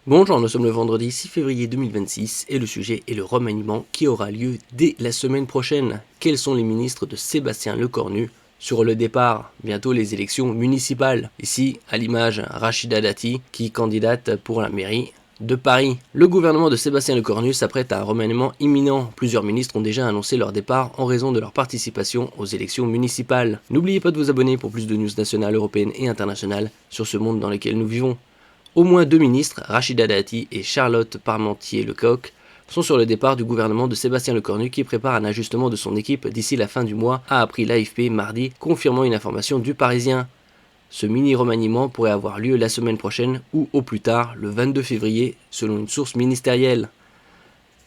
Bonjour, nous sommes le vendredi 6 février 2026 et le sujet est le remaniement qui aura lieu dès la semaine prochaine. Quels sont les ministres de Sébastien Lecornu sur le départ? Bientôt les élections municipales. Ici, à l'image, Rachida Dati qui candidate pour la mairie de Paris. Le gouvernement de Sébastien Lecornu s'apprête à un remaniement imminent. Plusieurs ministres ont déjà annoncé leur départ en raison de leur participation aux élections municipales. N'oubliez pas de vous abonner pour plus de news nationales, européennes et internationales sur ce monde dans lequel nous vivons. Au moins deux ministres, Rachida Dati et Charlotte Parmentier-Lecocq, sont sur le départ du gouvernement de Sébastien Lecornu qui prépare un ajustement de son équipe d'ici la fin du mois, a appris l'AFP mardi, confirmant une information du Parisien. Ce mini-remaniement pourrait avoir lieu la semaine prochaine ou au plus tard le 22 février, selon une source ministérielle.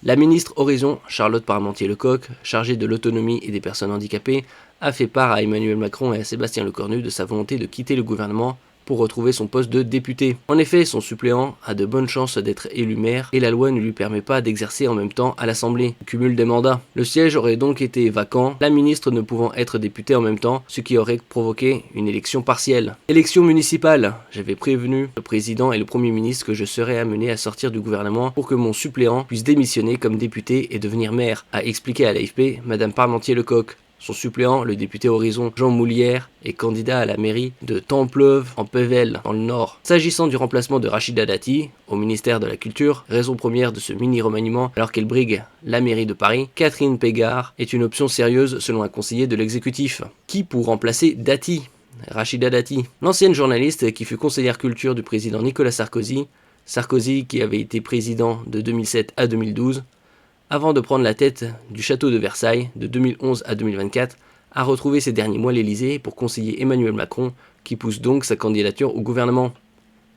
La ministre Horizon, Charlotte Parmentier-Lecocq, chargée de l'autonomie et des personnes handicapées, a fait part à Emmanuel Macron et à Sébastien Lecornu de sa volonté de quitter le gouvernement pour retrouver son poste de député. En effet, son suppléant a de bonnes chances d'être élu maire et la loi ne lui permet pas d'exercer en même temps à l'Assemblée. Cumul des mandats. Le siège aurait donc été vacant, la ministre ne pouvant être députée en même temps, ce qui aurait provoqué une élection partielle. Élection municipale. J'avais prévenu le président et le premier ministre que je serais amené à sortir du gouvernement pour que mon suppléant puisse démissionner comme député et devenir maire, a expliqué à l'AFP Madame Parmentier-Lecocq. Son suppléant, le député Horizon Jean Moulière, est candidat à la mairie de Templeuve en Pével, dans le Nord. S'agissant du remplacement de Rachida Dati au ministère de la Culture, raison première de ce mini-remaniement alors qu'elle brigue la mairie de Paris, Catherine Pégard est une option sérieuse selon un conseiller de l'exécutif. Qui pour remplacer Dati? Rachida Dati, l'ancienne journaliste qui fut conseillère culture du président Nicolas Sarkozy, Sarkozy qui avait été président de 2007 à 2012, avant de prendre la tête du château de Versailles de 2011 à 2024, a retrouvé ces derniers mois l'Elysée pour conseiller Emmanuel Macron, qui pousse donc sa candidature au gouvernement.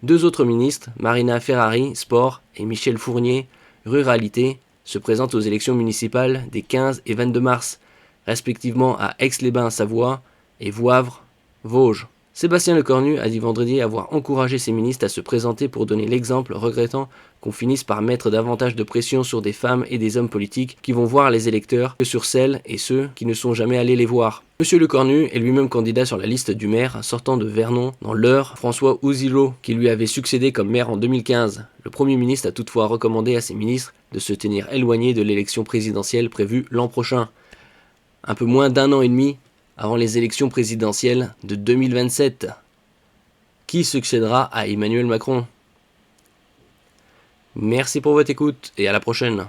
Deux autres ministres, Marina Ferrari, Sport, et Michel Fournier, Ruralité, se présentent aux élections municipales des 15 et 22 mars, respectivement à Aix-les-Bains-Savoie et Voivre, Vosges. Sébastien Lecornu a dit vendredi avoir encouragé ses ministres à se présenter pour donner l'exemple, regrettant qu'on finisse par mettre davantage de pression sur des femmes et des hommes politiques qui vont voir les électeurs que sur celles et ceux qui ne sont jamais allés les voir. Monsieur Lecornu est lui-même candidat sur la liste du maire sortant de Vernon dans l'Eure, François Ouzilot, qui lui avait succédé comme maire en 2015. Le Premier ministre a toutefois recommandé à ses ministres de se tenir éloignés de l'élection présidentielle prévue l'an prochain. Un peu moins d'un an et demi avant les élections présidentielles de 2027. Qui succédera à Emmanuel Macron? Merci pour votre écoute et à la prochaine.